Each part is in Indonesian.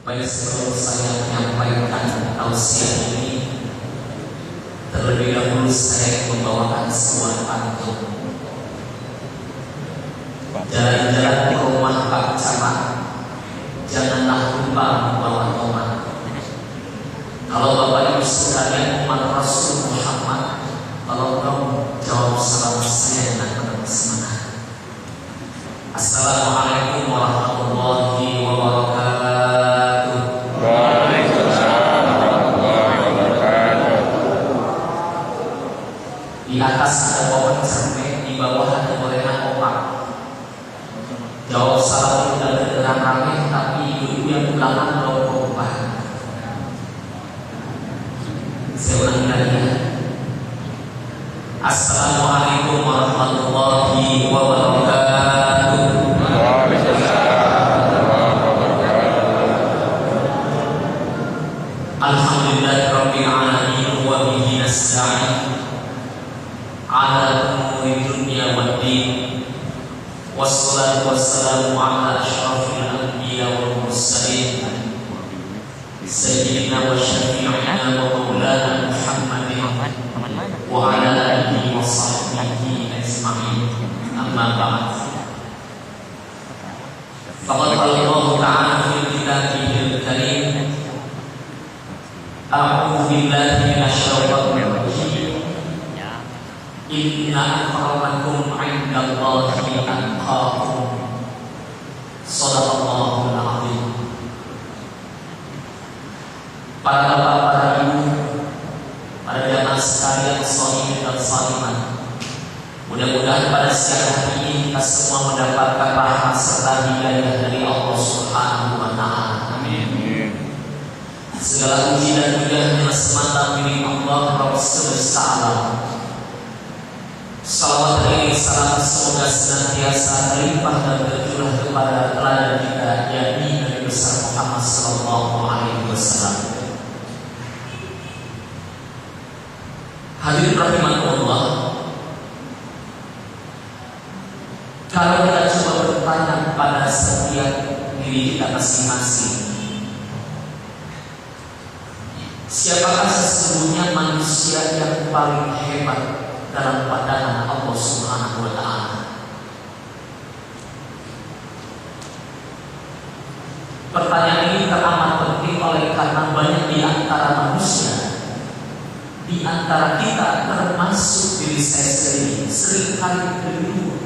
Baik, sebelum saya menyampaikan tausiah ini, terlebih dahulu saya membawakan sebuah pantun. Jalan-jalan ke rumah Pak Camat, janganlah lupa membawa tomat. Kalau Bapak Ibu sekalian umat Rasul Muhammad, tolong dong jawab salam saya dengan penuh semangat. Assalamualaikum warahmatullahi wabarakatuh. Waalaikumsalam warahmatullahi wabarakatuh. Di atas ada pohon cermek, di bawah ada gorengan opak. Jawab salam itu udah kedengeran ramai, tapi ibu-ibu yang belakang belum kompak. Saya ulangi lagi ya. Assalamualaikum warahmatullahi wabarakatuh. Alhamdulillahirabbil alamin wa bihi nasta'in ala umuri dunya waddin. Wassalatu wassalamu ala asyrafil anbiya wal mursalin sayyidina wa syafi'ina wa maulana Muhammadin wa ala alihi wa sahbihi ajma'in. Amma ba'd. Faqad qala Allah ta'ala fi kitabihil karim, a'udzu billahi minasyaitonir rajim. Inna akramakum 'indallahi atqakum. Shadaqallahul 'azim. Para bapak, para ibu, para jamaah sekalian sholihin dan sholimat, mudah-mudahan pada siang hari ini kita semua mendapatkan rahmat serta hidayah dari Allah Subhanahu wa Ta'ala. Amin. Segala puji dan pujian semata milik Allah Rabb semesta alam. Salawat dan salam semoga senantiasa terlimpah dan tercurah kepada teladan kita, yakni Nabi besar Muhammad sallallahu alaihi wasallam. Hadirin rahimakumullah, kalau kita coba bertanya pada setiap diri kita masing-masing, siapakah sesungguhnya manusia yang paling hebat dalam pandangan Allah Subhanahu wa Ta'ala? Pertanyaan ini teramat penting oleh karena banyak di antara manusia, di antara kita termasuk diri saya sendiri, seringkali keliru,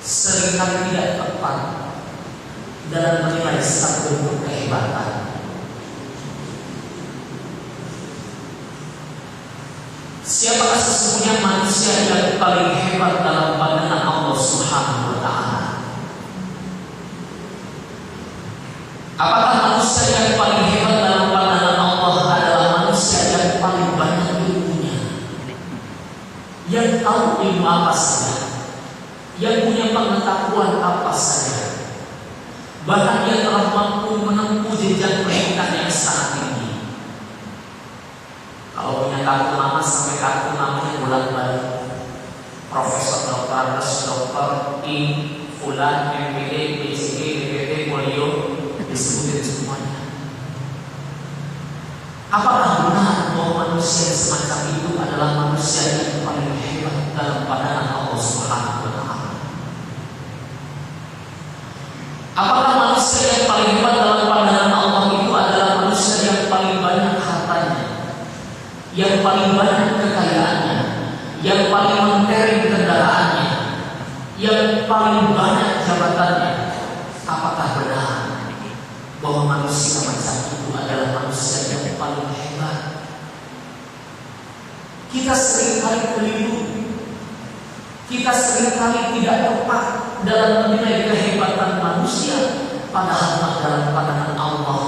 seringkali tidak tepat dalam menilai satu bentuk kehebatan. Siapakah sesungguhnya manusia yang paling hebat dalam pandangan Allah Subhanahu wa Ta'ala? Apakah manusia yang paling hebat dalam pandangan Allah adalah manusia yang paling banyak ilmunya, yang tahu ilmu apa saja, yang punya pengetahuan apa saja, bahkan yang telah mampu menempuh jenjang pendidikan yang sangat tinggi? Kalau punya kartu nama sampai kartu namanya bolak-balik, Profesor Doktor Doktor I Fulan MPD PhD DPT Polio, disebutin semuanya. Apakah benar bahwa manusia semacam itu adalah manusia yang paling hebat dalam pandangan Allah Subhanahu wa Ta'ala? Apakah manusia yang paling hebat dalam pandangan Allah itu adalah manusia yang paling banyak hartanya, yang paling banyak kekayaannya, yang paling mentereng kendaraannya, yang paling banyak jabatannya? Apakah benar bahwa manusia macam itu adalah manusia yang paling hebat? Kita seringkali keliru, kita seringkali tidak tepat dalam menilai kehebatan manusia, padahal dalam pandangan Allah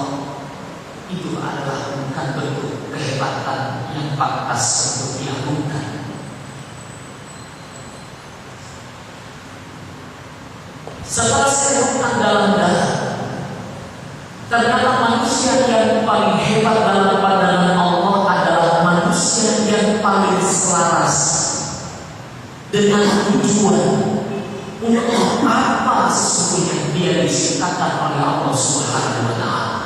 itu adalah bukan bentuk kehebatan yang pantas untuk diagungkan. Setelah saya renungkan dalam-dalam, ternyata manusia yang paling hebat dalam pandangan Allah adalah manusia yang paling selaras dengan tujuan untuk apa sesungguhnya dia di sini. diciptakan oleh Allah Subhanahu wa Ta'ala.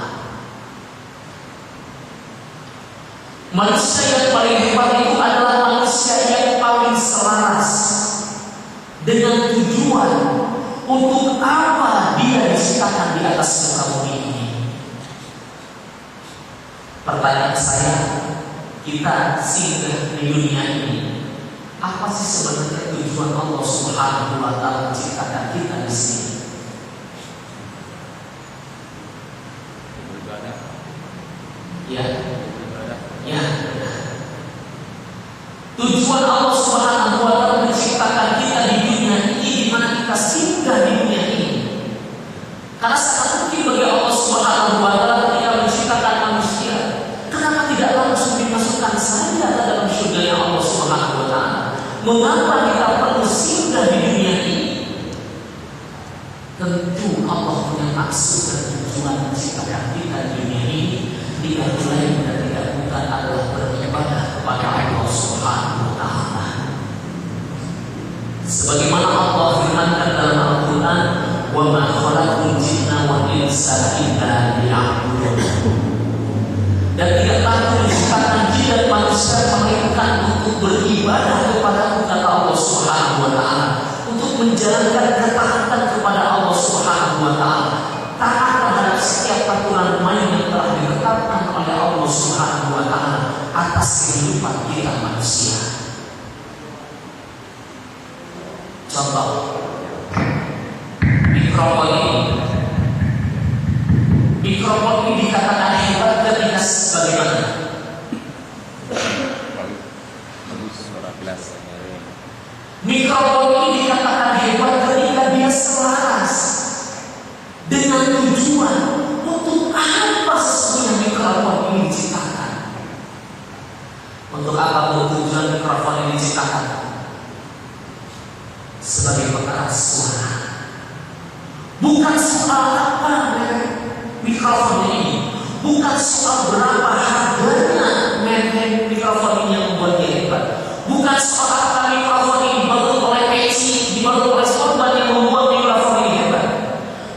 Manusia yang paling hebat itu adalah manusia yang paling selaras dengan tujuan untuk apa dia diciptakan di atas muka bumi ini. Pertanyaan saya, kita singgah di dunia ini, apa sih sebenarnya tujuan Allah Subhanahu wa Ta'ala menciptakan kita di sini? Ya. Tujuan Allah Subhanahu wa Ta'ala menciptakan kita di dunia ini, di mana kita singgah di dunia ini. Karena sangat mungkin bagi Allah Subhanahu wa Ta'ala ketika menciptakan manusia, kenapa tidak langsung dimasukkan saja ke dalam surga Allah Subhanahu wa Ta'ala? Mengapa kita perlu singgah di dunia ini? Tentu Allah punya maksud dan tujuan menciptakan kita di dunia ini. Tidak lain dan tidak bukan adalah beribadah kepada Allah Subhanahu wa Ta'ala. Sebagaimana Allah firmankan dalam Al-Quran, "Wa ma khalaqul jinna wal insa illa liya'budun." Dan tidak takut diciptakan jin dan manusia melainkan untuk beribadah kepada Allah Subhanahu wa Ta'ala, untuk menjalankan ketaatan kepada Allah Subhanahu wa Ta'ala, taat terhadap setiap aturan main yang telah ditetapkan oleh Allah Subhanahu wa Ta'ala atas kehidupan kita manusia. Contoh, mikrofon ini dikatakan hebat ketika sebagaimana? Mikrofon ini dikatakan hebat ketika dia selaras dengan tujuan untuk apa sesungguhnya mikrofon ini diciptakan. Untuk apa tujuan mikrofon ini diciptakan? Sebagai pengeras suara. Bukan soal apa mikrofon ini, bukan soal berapa harganya mikrofon ini yang membuat dia hebat, bukan soal apa mikrofon ini dibangun oleh Peci, dibangun oleh korban yang membuat mikrofon ini hebat,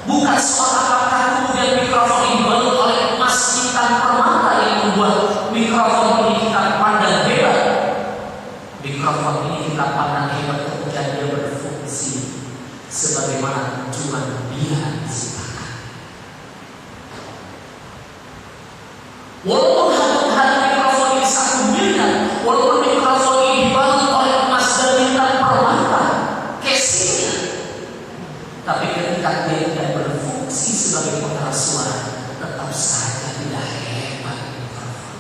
bukan soal apakah kemudian mikrofon ini dibangun oleh emas, intan, permata yang membuat mikrofon ini kita pandang hebat. Mikrofon ini kita pandang hebat ketika dia berfungsi sebagaimana tujuan dia diciptakan. Walaupun harga mikrofon ini 1 miliar, walaupun mikrofon ini dibangun oleh emas dan intan permata, casingnya, tapi ketika dia tidak berfungsi sebagai pengeras suara, tetap saja tidak hebat mikrofon.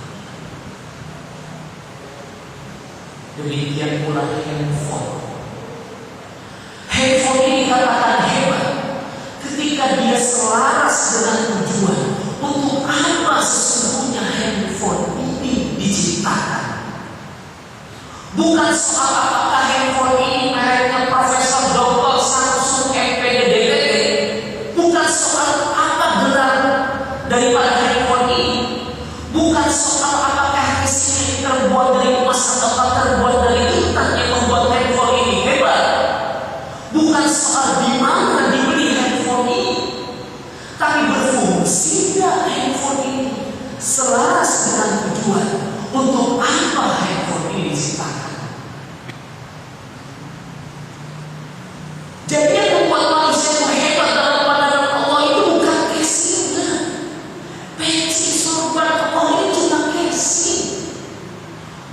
Demikian pula handphone. Handphone ini dikatakan hebat ketika dia selaras dengan tujuan untuk apa sesungguhnya handphone ini diciptakan. Bukan soal apakah handphone ini mereknya Profesor Dr. Samsung MPDDPT, bukan soal apa gelar daripada handphone ini, bukan soal apakah casingnya terbuat dari emas atau terbuat dari intan yang membuat handphone ini hebat. Bukan soal di mana dibeli handphone ini, tapi berfungsi tidak handphone ini selaras dengan tujuan untuk apa handphone ini diciptakan. Jadi yang membuat manusia itu hebat dalam pandangan Allah itu bukan casingnya. Peci, sorban, Allah itu cuma casing.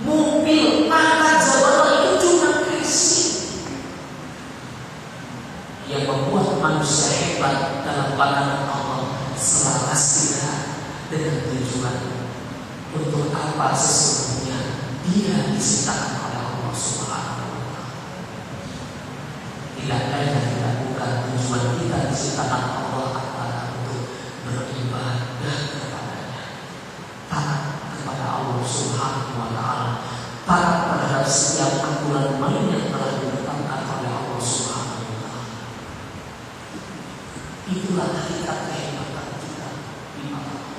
Mobil, pangkat, jabatan itu cuma casing. Yang membuat manusia hebat dalam pandangan Allah selaras tidak dengan tujuan untuk apa sesungguhnya dia diciptakan oleh Allah Subhanahu wa Ta'ala. Tidak lain dan tidak bukan tujuan kita diciptakan Allah adalah untuk beribadah kepadanya, taat kepada Allah Subhanahu wa Ta'ala, taat terhadap setiap aturan main yang telah ditetapkan oleh Allah Subhanahu wa Ta'ala. Itulah hakikat kehebatan kita di mata Allah.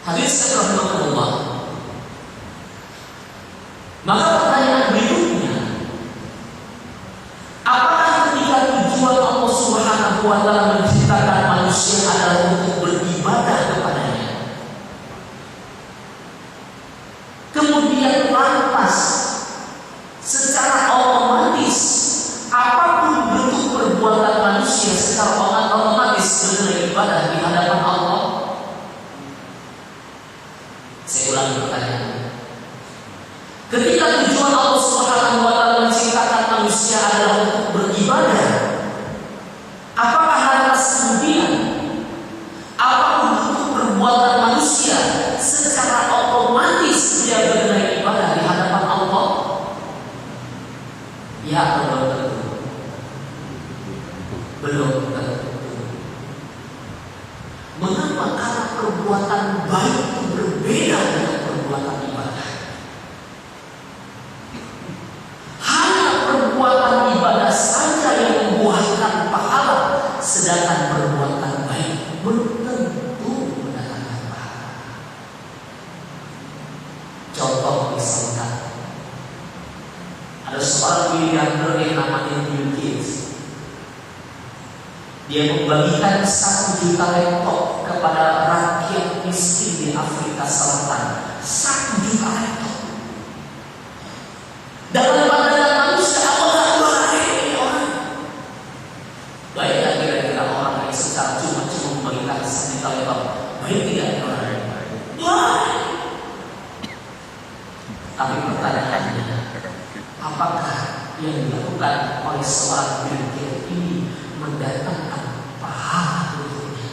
Hadis rahimahullah. Maka pertanyaan berikutnya, apakah ketika Subhanahu wa Ta'ala menciptakan manusia adalah untuk beribadah kepadanya. Kemudian lantas secara otomatis apapun bentuk perbuatan manusia secara otomatis bernilai ibadah di hadapan Allah. Saya ulangi pertanyaan. Ketika tujuan Allah Subhanahu wa Ta'ala menciptakan manusia adalah untuk beribadah, apakah lantas kemudian apapun bentuk perbuatan manusia secara otomatis dia bernilai ibadah di hadapan Allah? Ya, belum tentu. Belum tentu. Mengapa? Karena perbuatan baik itu berbeda dengan perbuatan ibadah. Hanya perbuatan ibadah saja yang membuahkan pahala, sedangkan perbuatan baik belum tentu mendatangkan pahala. Contoh misalkan, ada seorang miliarder yang namanya Bill Gates. Dia membagikan 1 juta laptop kepada rakyat miskin di Afrika Selatan. 1 juta laptop. Dalam pandangan manusia, apakah baik ini orang? Baik tidak kira-kira orang yang secara cuma-cuma membagikan 1 juta laptop? Baik tidak orang? Baik. Tapi pertanyaannya, apakah yang dilakukan oleh seorang Bill Gates ini mendatangkan pahala untuknya?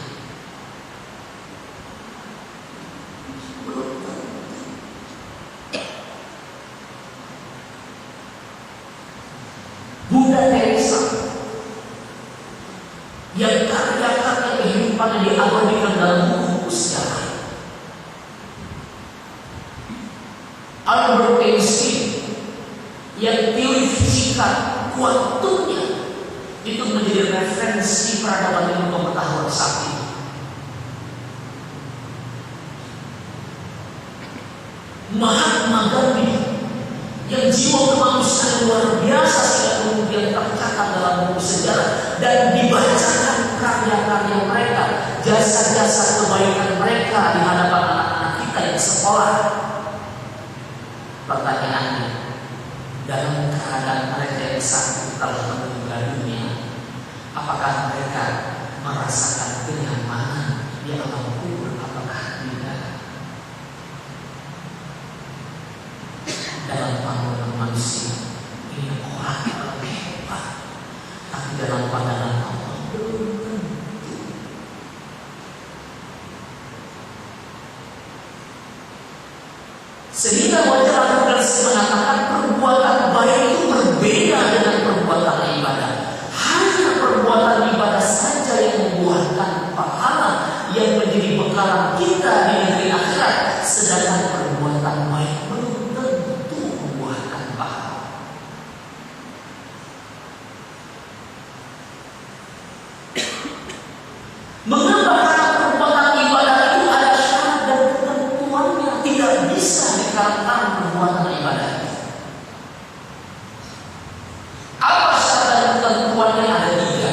Bunda Teresa yang karya-karya kehidupannya diabadikan dalam buku sejarah. Albert Einstein yang teori fisika kuantumnya itu menjadi referensi peradaban ilmu pengetahuan saat ini. Mahatma Gandhi yang jiwa kemanusiaan luar biasa sehingga kemudian tercatat dalam buku sejarah dan dibacakan karya-karya mereka, jasa-jasa kebaikan mereka di hadapan anak-anak kita yang sekolah. Pertanyaannya, dalam keadaan mereka yang sakit telah meninggal dunia, apakah mereka merasakan kenyamanan di alam kubur? Apakah tidak? Dalam pandangan manusia ini orang yang hebat, tapi dalam pandangan Allah belum tentu. Sehingga wajar mengatakan perbuatan baik itu berbeda dengan perbuatan ibadah. Hanya perbuatan ibadah saja yang membuahkan pahala yang menjadi bekalan kita di negeri akhirat, sedangkan perbuatan baik belum tentu membuahkan pahala. Mengapa? Karena perbuatan ibadah itu ada syarat dan ketentuannya, tidak bisa dikatakan perbuatan ibadah. Apa syarat dan ketentuannya? Ada 3.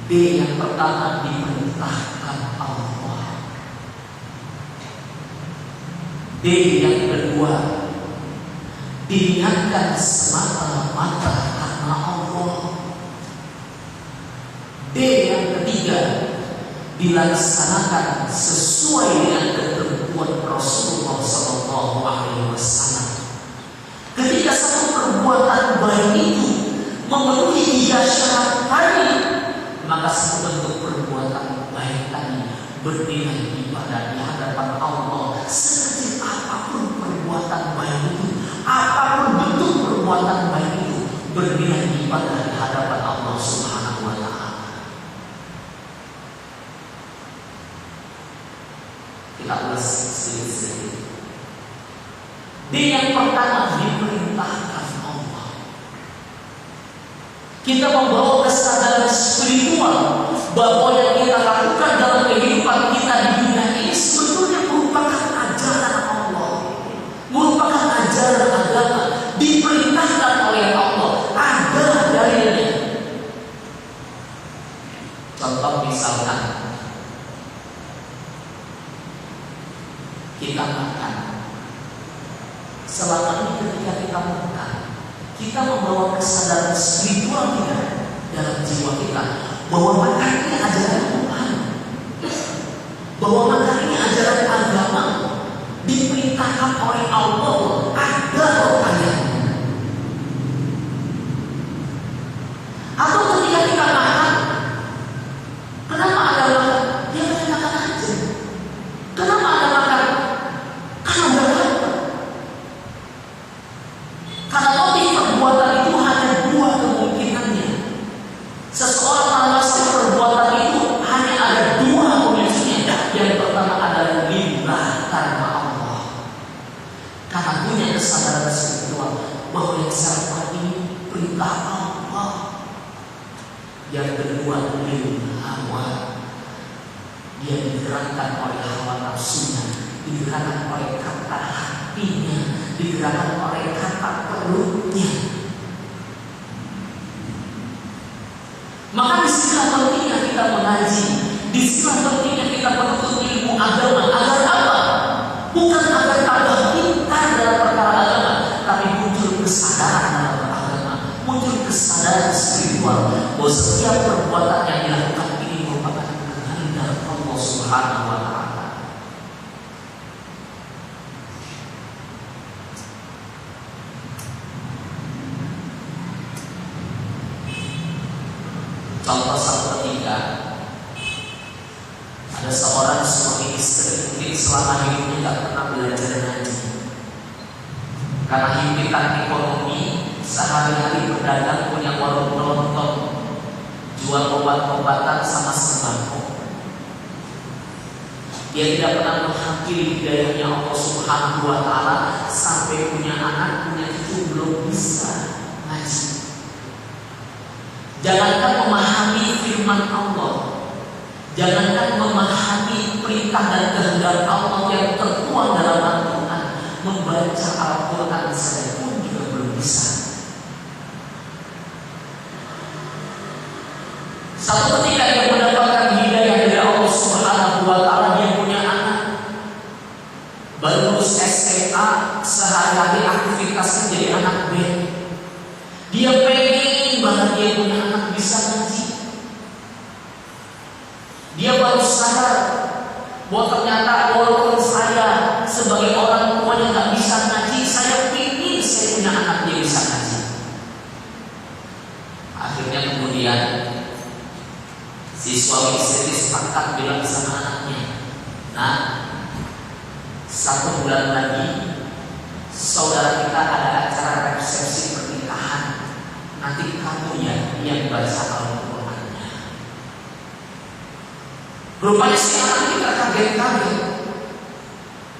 B yang pertama, diperintahkan Allah. D yang kedua, diniatkan semata-mata karena Allah. D yang ketiga, dilaksanakan sesuai dengan ketentuan Rasulullah SAW. Ketika satu perbuatan baik itu memenuhi 3 syarat tadi, maka satu bentuk perbuatan baik tadi bernilai ibadah di hadapan Allah. Sekecil apapun perbuatan baik itu, apapun bentuk perbuatan baik itu, bernilai ibadah di hadapan Allah Subhanahu wa Ta'ala. Kita ulas sedikit-sedikit. Dia yang pertama, diperintahkan Allah. Kita membawa kesadaran spiritual bahwa yang kita lakukan dalam kehidupan kita di dunia ini sebetulnya merupakan ajaran Allah, merupakan ajaran agama, diperintahkan oleh Allah, ada dalilnya. misalkan kita makan, selama ini ketika kita makan, kita membawa kesadaran spiritual kita dalam jiwa kita bahwa makan ini ajaran Tuhan, bahwa makan ini ajaran agama, diperintahkan oleh Allah agar berkaya. Atau ketika kita makan, kenapa ada makan? Dia makan aja. Kenapa ada makan? Karena udah lapar. Karena motif perbuatan itu hanya dua kemungkinannya. Seseorang melakukan perbuatan itu hanya ada dua kondisinya. Yang pertama adalah lillah, karena Allah. Karena punya kesadaran spiritual bahwa yang saya lakukan ini perintah Allah. Yang kedua lillah hawa. Dia digerakkan oleh hawa nafsunya, digerakkan oleh kata hatinya, digerakkan oleh kata perutnya. Maka disinilah pentingnya kita mengaji, disinilah pentingnya kita menuntut ilmu agama. Agar apa? Bukan agar tambah pintar dalam perkara agama, tapi muncul kesadaran dalam beragama, muncul kesadaran spiritual bahwa setiap perbuatan yang dilakukan ini merupakan kehendak Allah Subhanahu wa Ta'ala. Contoh satu ketika ada seorang suami istri mungkin selama hidupnya tidak pernah belajar ngaji karena himpitan ekonomi, sehari-hari berdagang, punya warung kelontong, jual obat-obatan sama sembako. Dia tidak pernah menghakiri hidayahnya Allah Subhanahu wa Ta'ala sampai punya anak, punya cucu belum bisa ngaji. Jangankan memahami firman Allah, jangankan memahami perintah dan kehendak Allah yang tertuang dalam Al-Quran, membaca Al-Quran saja pun juga belum bisa. Satu ketika dia mendapatkan hidayah dari Allah Subhanahu wa Ta'ala, dia punya anak baru lulus SMA, sehari-hari aktivitasnya jadi anak band. Dia pengen banget dia punya anak bisa ngaji. Dia baru sadar bahwa ternyata walaupun saya sebagai orang tuanya nggak bisa ngaji, saya ingin saya punya anak dia bisa ngaji. Akhirnya kemudian si suami istri sepakat bilang sama anaknya, nah 1 bulan lagi saudara kita ada acara resepsi pernikahan, nanti kamu ya yang baca Al-Qurannya. Rupanya si anak ini terkaget-kaget.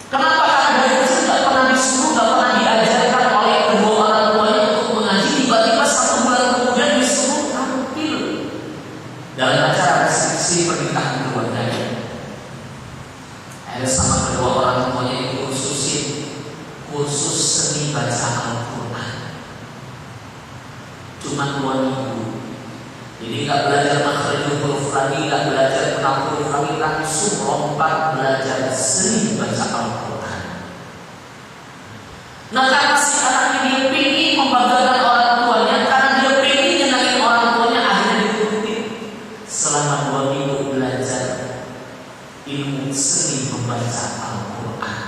Kenapa? Karena dari kecil tidak pernah disuruh, tidak pernah diajarkan oleh kedua orang tuanya untuk mengaji. Tiba-tiba 1 bulan kemudian disuruh tampil dalam acara resepsi pernikahan keluarganya. Ada sama kedua orang tuanya itu kursus seni baca Al-Quran. Cuma 2 minggu. Jadi nggak belajar makhrajul huruf lagi, nggak belajar penam huruf lagi, langsung lompat belajar seni baca Al-Quran. Nah, karena si anak ini ingin membanggakan orang tuanya, karena dia ingin nyenangin orang tuanya, akhirnya diturutin selama 2 minggu belajar ilmu seni membaca Al-Quran.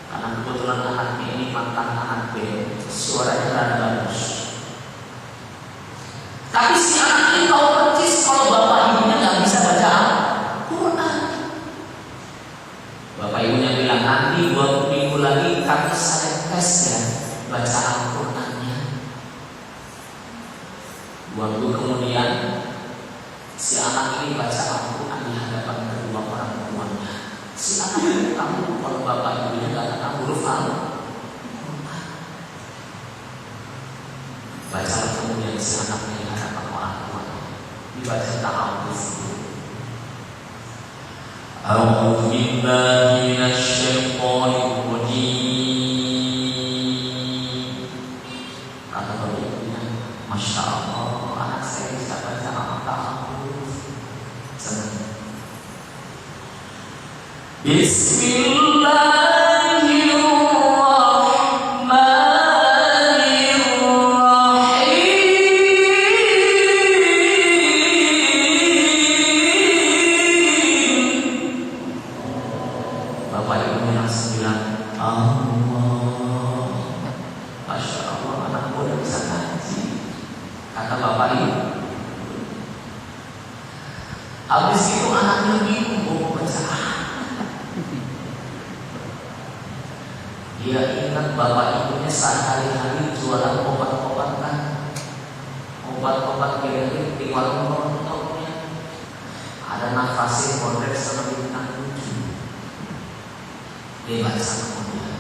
Karena kebetulan anaknya ini mantan anak band, suaranya rada bagus. Tapi si anak ini tahu persis kalau bapak ibunya nggak bisa baca Al-Quran. Bapak ibunya bilang nanti 2 minggu lagi kamu saya tes ya baca Al-Qurannya. 2 minggu kemudian si anak ini baca Al-Quran di hadapan kedua orang tuanya. Si anak ini tahu kalau bapak ibunya nggak tahu huruf Al-Quran. Baca kemudian si anaknya di hadapan orang tuanya, dibaca ta'awudz. A'udzu billahi minasyaitonir rajim. Kata bapak ibunya, Masya Allah, anak saya bisa baca ta'awudz. Bapak ibunya langsung bilang, Allah, Masya Allah, anakku udah bisa ngaji. Kata bapak ibu. Habis itu anaknya bingung mau baca apa. Dia ingat bapak ibunya sehari-hari jualan obat-obatan, obat-obat genetik di warung kontoknya. Ada nafasin kondek sama bintang 7. Dia baca kemudian,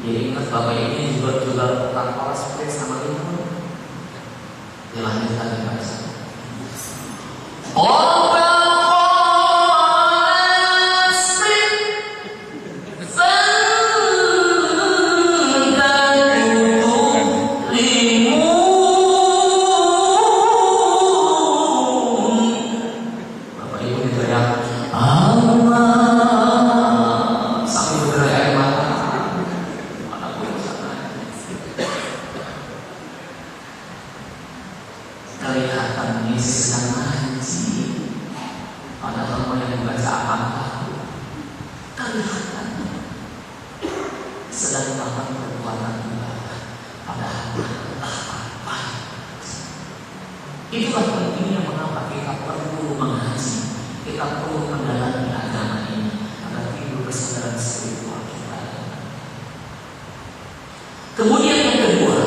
dia ingat bapak ini juga tukang olah spray sama itu. Dia lanjutkan di bahasa. Bapak ibu diteriak, Allah, sambil bergerak air mata. Kelihatan ini sedang ngaji, padahal mau yang membaca apa-apa. Kelihatan sedang melakukan perbuatan ibadah, padahal apa-apa. Itulah pentingnya mengapa kita perlu mengaji, kita perlu mendalami agama ini agar timbul kesadaran spiritual kita. Kemudian yang kedua,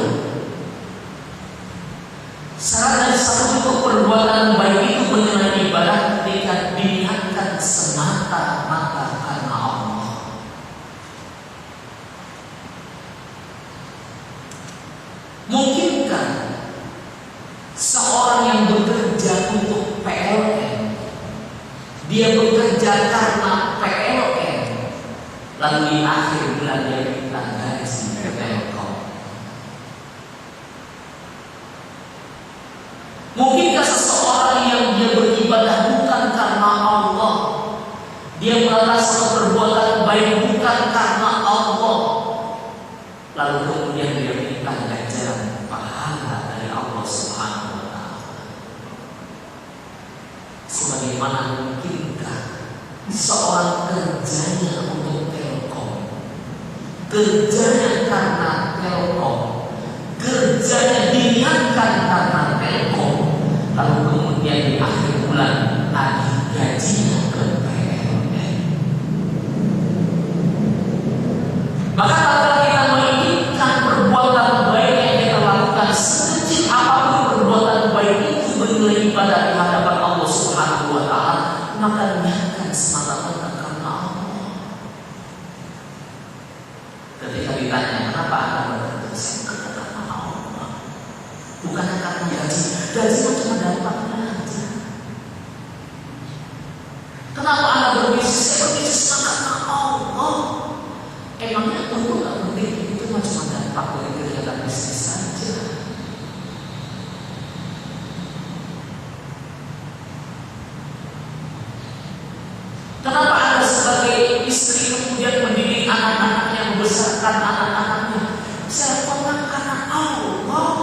syarat dan satu untuk perbuatan baik itu mengenai ibadah tidak diniatkan semata-mata karena Allah. Mungkinkah seorang yang bekerja untuk PLN, dia bekerja karena PLN, lalu di akhir bulan dia minta gaji ke Telkom? Mungkinkah seseorang yang dia beribadah bukan karena Allah, dia melakukan perbuatan baik bukan karena Allah, lalu kemudian dia minta ganjaran pahala dari Allah Subhanahu wa Ta'ala? Sebagaimana mungkinkah seorang kerjanya untuk Telkom, kerjanya karena Telkom, kerjanya diniatkan karena Telkom, lalu kemudian di akhir bulan lagi gajinya ke PLN? Maka kalau kita menginginkan perbuatan baik yang kita lakukan, sekecil apapun perbuatan baik itu bernilai ibadah di hadapan Allah Subhanahu wa Ta'ala, maka niatkan semata-mata karena Allah. Ketika ditanya kenapa Anda bekerja, saya bekerja karena Allah, bukan karena gaji. Gaji itu cuma dampaknya aja. Kenapa Anda berbisnis? Saya berbisnis karena Allah. Emangnya untung gak penting? Itu cuma dampak dari kegiatan bisnis saja. Kenapa Anda sebagai istri kemudian mendidik anak-anaknya, membesarkan anak-anaknya? Saya lakukan karena Allah,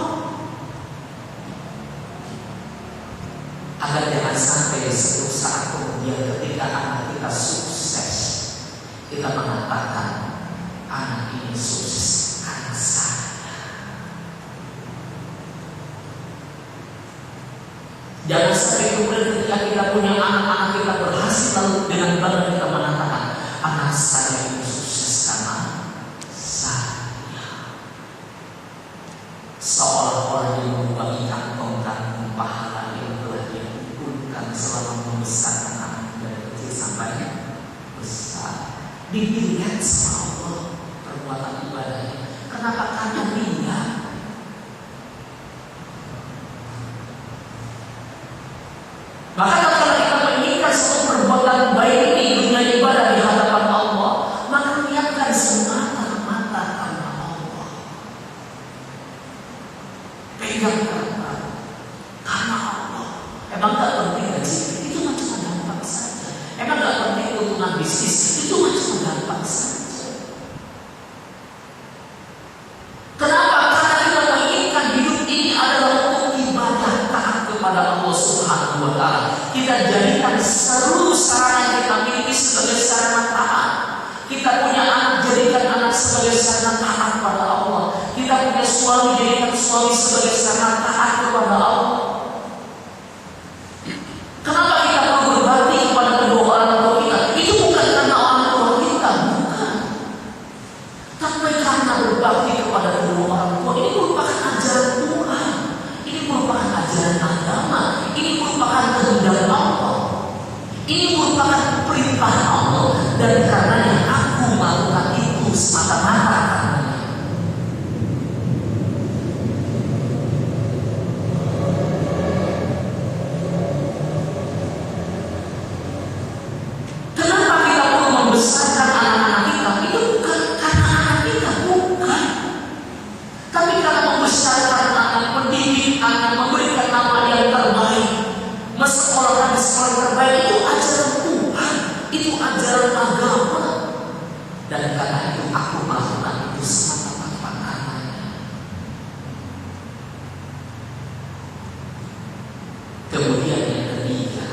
agar jangan sampai suatu saat kemudian ketika anak kita sukses, kita mengatakan anak ini sukses karena saya. Jangan sampai kemudian ketika kita punya anak-anak kita berhasil, lalu dengan bangga kita mengatakan anak saya ini sukses karena saya. Seolah-olah dia membagi kantong-kantong pahala yang telah dia kumpulkan selama membesarkan anak dari kecil sampai besar. dilihat sama Allah perbuatan ibadahnya. Kenapa? Karena dia. Maka kalau kita menginginkan suatu perbuatan baik ini dunia ibadah di hadapan Allah, maka niatkan semata-mata karena Allah. Pegang karena Allah. Emang gak penting gaji? Itu mah cuma gampang saja. Emang gak penting keuntungan bisnis? Itu mah cuma gampang saja. Kenapa? Karena kita menginginkan hidup ini adalah untuk ibadah taat kepada Allah Subhanahu wa Ta'ala. Kita jadikan seluruh sarana yang kita miliki sebagai sarana taat. Kita punya anak, jadikan anak sebagai sarana taat kepada Allah. Kita punya suami, jadikan suami sebagai sarana taat kepada Allah. Kenapa kita perlu berbakti kepada kedua orang tua kita? Itu bukan karena orang tua kita, bukan. Tapi karena berbakti kepada kedua orang tua. Ini merupakan ajaran Tuhan. Ini merupakan ajaran agama. Ini merupakan kehendak Allah. Ini merupakan perintah Allah. Dan karenanya aku melakukan itu semata-mata karenanya. Membesarkan anak-anak kita itu bukan karena anak kita, bukan. Tapi karena membesarkan anak, mendidik anak, memberikan nama yang terbaik, mensekolahkan di sekolah terbaik, itu ajaran Tuhan, itu ajaran agama. Dan karena itu aku melakukan itu semata-mata karenanya. Kemudian yang ketiga,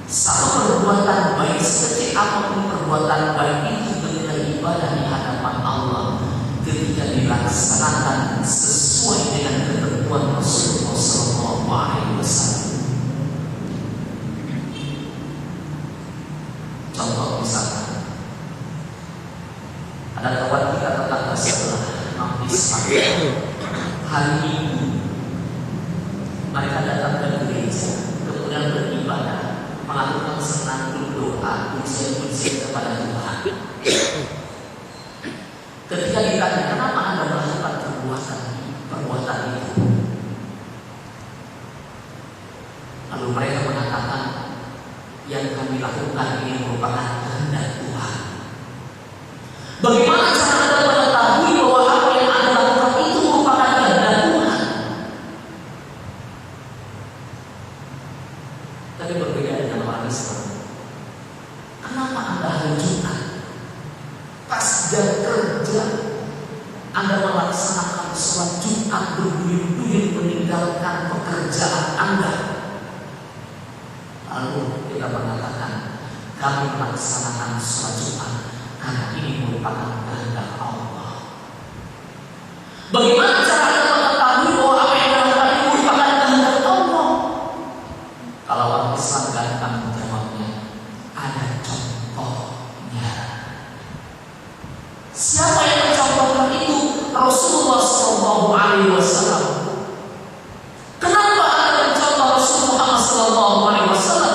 satu perbuatan baik sekecil apapun perbuatan baik itu bernilai ibadah di hadapan Allah ketika dilaksanakan sesuai dengan ketentuan Rasulullah SAW. Contoh misalkan, ada kawan kita tetangga sebelah hari Minggu mereka datang ke gereja, kemudian beribadah, melakukan senandung doa, pujian-pujian kepada Tuhan. Ketika ditanya kenapa Anda melakukan perbuatan itu, lalu mereka mengatakan yang kami lakukan ini merupakan kehendak Tuhan. Bagaimana cara Anda mengetahui bahwa apa yang Anda lakukan itu merupakan kehendak Tuhan? Tapi berbeda dengan orang Islam. Kenapa Anda hari Jumat pas jam kerja Anda melaksanakan sholat Jumat berduyun-duyun meninggalkan pekerjaan Anda? Lalu kita mengatakan kami melaksanakan sholat Jumat karena ini merupakan kehendak Allah. Bagaimana cara Anda mengetahui bahwa apa yang Anda lakukan ini merupakan kehendak Allah? Kalau orang Islam gampang menjawabnya, ada contohnya. Siapa yang mencontohkan itu? Rasulullah SAW. Kenapa Anda mencontoh Rasulullah SAW?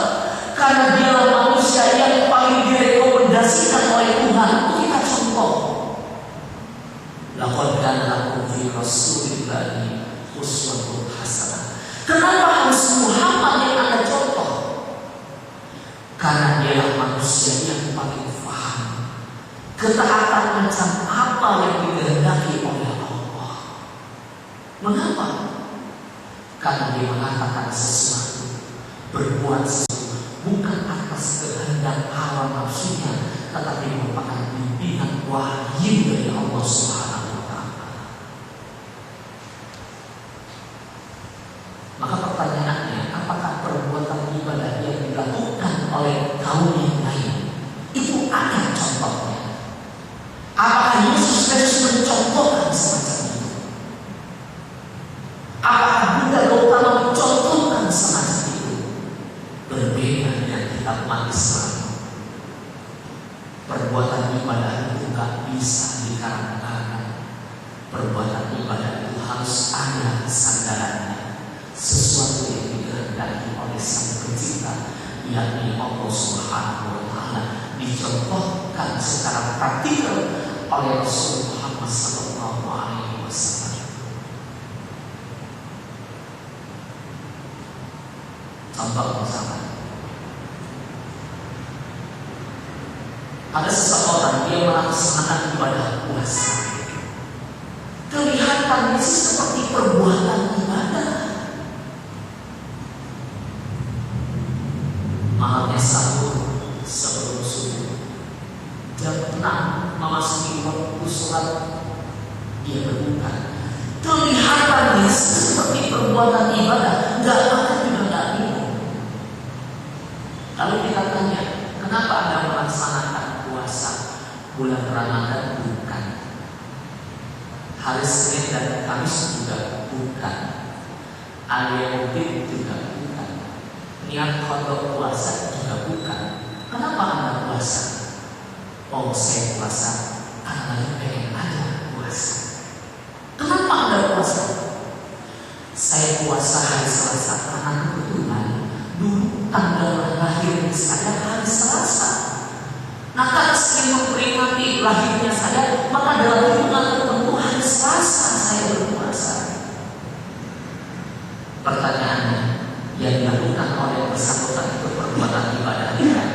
Karena dialah manusia yang paling direkomendasikan oleh Tuhan untuk kita contoh. Laqad kana lakum fi Rasulillahi uswatun hasanah. Kenapa harus Muhammad yang Anda contoh? Karena dialah manusia yang paling paham ketaatan macam apa yang dikehendaki oleh Allah. Mengapa? Karena dia mengatakan sesuatu, berbuat sesuatu bukan atas kehendak hawa nafsunya, tetapi merupakan bimbingan wahyu dari Allah Subhanahu wa Ta'ala. Maka pertanyaannya, apakah perbuatan ibadah yang dilakukan oleh kaum yang lain itu ada contohnya? Apakah Yesus Kristus mencontohkan semacam itu? Apakah Buddha Gautama mencontohkan semacam itu? Berbeda dengan kitab umat Islam. Perbuatan ibadah itu tak bisa dikarenakan. Perbuatan ibadah itu harus ada sandarannya, sesuatu yang dikehendaki oleh Sang Pencipta, yakni Allah Subhanahu wa Ta'ala. dicontohkan secara praktikal oleh Rasul Muhammad SAW. Contoh misalnya, ada seseorang dia melaksanakan ibadah puasa. Kelihatannya sih seperti perbuatan ibadah. Malamnya sahur sebelum subuh, jam 6 memasuki waktu sholat dia berbuka. Kelihatannya seperti perbuatan ibadah, nggak makan juga nggak minum. Lalu kita tanya, kenapa Anda melaksanakan puasa bulan Ramadan? Bukan. Hari Senin dan Kamis juga bukan. Al-Yaumid juga bukan. Niat kodok puasa juga bukan. Kenapa Anda puasa? Oh, saya puasa karena pengen aja puasa. Kenapa Anda puasa? Saya puasa hari Selasa karena kebetulan dulu tanggal lahir saya hari Selasa. Nah, karena saya memperingati lahirnya saya, maka dalam hitungan tertentu hari Selasa saya berpuasa. Pertanyaannya, yang dilakukan oleh bersangkutan itu perbuatan ibadah bukan?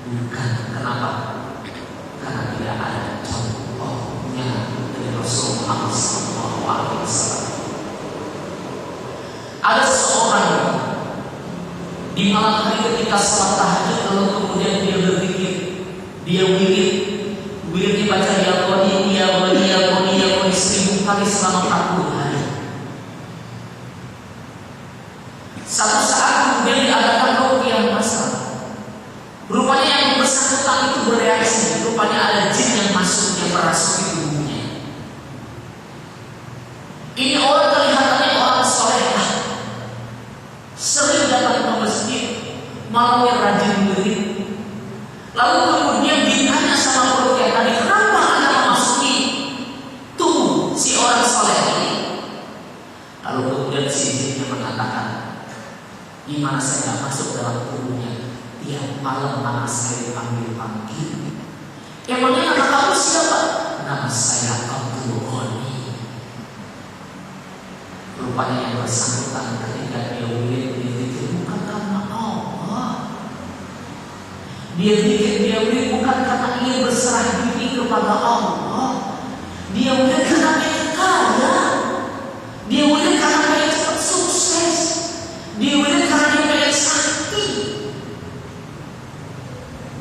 Bukan. Kenapa? Karena tidak ada contohnya dari Rasul Muhammad SAW. Ada seseorang di malam hari ketika salat tahajud, lalu kemudian dia berzikir, dia wirid dibaca ya Qadi, ya Qadi, ya Qadi, ya Qadi 1000 kali selama 40 hari. Satu saat kemudian diadakan ruqyah masal. Rupanya yang bersangkutan itu bereaksi, rupanya ada jin yang masuk, yang merasuki tubuhnya. Ini orang kelihatannya orang soleh, sering datang ke masjid, mau yang rajin wirid. Lalu kemudian ditanya sama ruqyah tadi, kenapa Anda memasuki tubuh si orang soleh ini? Lalu kemudian si jinnya mengatakan, gimana saya masuk dalam tubuhnya? Tiap malam nama saya dipanggil-panggil. Emangnya nama kamu siapa? Nama saya Abdul Ghani. Rupanya yang bersangkutan ketika dia wirid bukan karena Allah. Dia wirid bukan karena ingin berserah diri kepada Allah. Dia wirid karena ingin kaya. Dia wirid karena ingin cepat sukses. Dia wirid karena dia ingin sakti.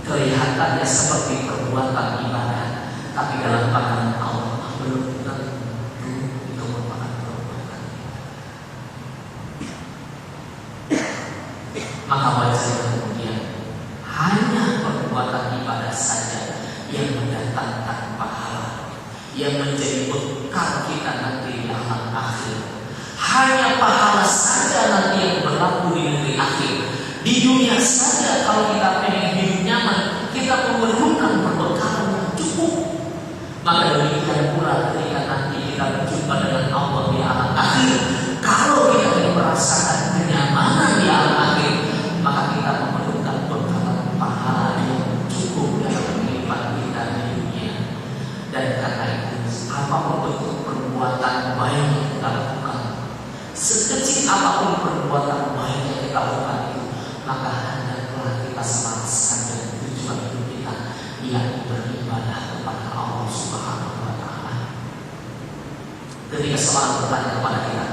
Kelihatannya seperti perbuatan ibadah, tapi dalam pandangan Allah belum tentu itu merupakan perbuatan. Maka wajar kemudian hanya perbuatan ibadah saja yang mendatangkan pahala, yang menjadi bekal kita nanti di alam akhir. Hanya pahala saja nanti yang berlaku di negeri akhir. Di dunia saja kalau kita pengen hidup nyaman, kita memerlukan perbekalan yang cukup. Maka demikian pula ketika nanti kita berjumpa dengan Allah di alam akhir, kalau kita ingin merasakan kenyamanan di alam akhir, maka kita memerlukan bekalan pahala yang cukup dalam kehidupan kita di dunia. Dan karena itu, apapun bentuk perbuatan baik yang kita lakukan, sekecil apapun perbuatan baik yang kita lakukan itu, maka hendaklah kita selaraskan dengan tujuan hidup kita, yang beribadah kepada Allah Subhanahu wa Ta'ala. Ketika seorang bertanya kepada kita,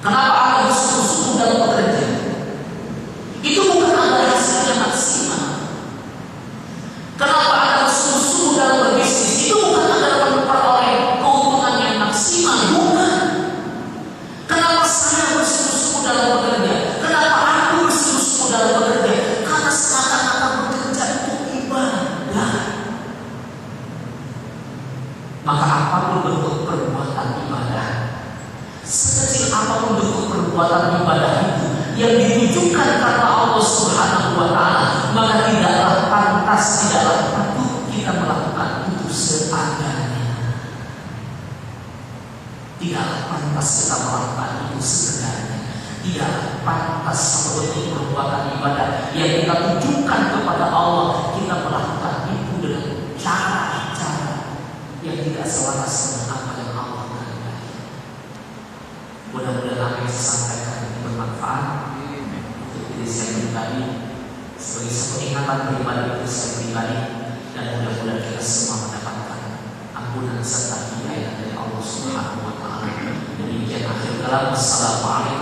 kenapa Anda bersungguh-sungguh dalam bekerja? Itu bukan ada hasilnya maksimal. Kenapa Anda bersungguh-sungguh dalam berbisnis? Itu bukan Anda memperoleh keuntungan yang maksimal. Bukan. Kenapa saya bersungguh-sungguh dalam bekerja? Kenapa aku bersungguh-sungguh dalam bekerja? Karena semata-mata bekerja itu ibadah. Maka apapun bentuk perbuatan ibadah, sekecil apapun bentuk perbuatan ibadah itu yang ditujukan karena Allah Subhanahu wa Ta'ala, maka tidaklah pantas, tidaklah patut kita melakukan itu seadanya. Tidaklah pantas kita melakukan itu seadanya. tidak pantas seperti perbuatan ibadah yang kita tunjukkan kepada Allah. Kita melakukan itu dengan cara-cara yang tidak selaras dengan apa yang Allah kehendaki. Mudah-mudahan apa yang saya sampaikan ini bermanfaat untuk diri saya pribadi, sebagai satu ingatan pribadi untuk saya pribadi, dan mudah-mudahan kita semua mendapatkan ampunan serta hidayah dari Allah Subhanahu wa Ta'ala. Demikian akhir kalam. Assalamualaikum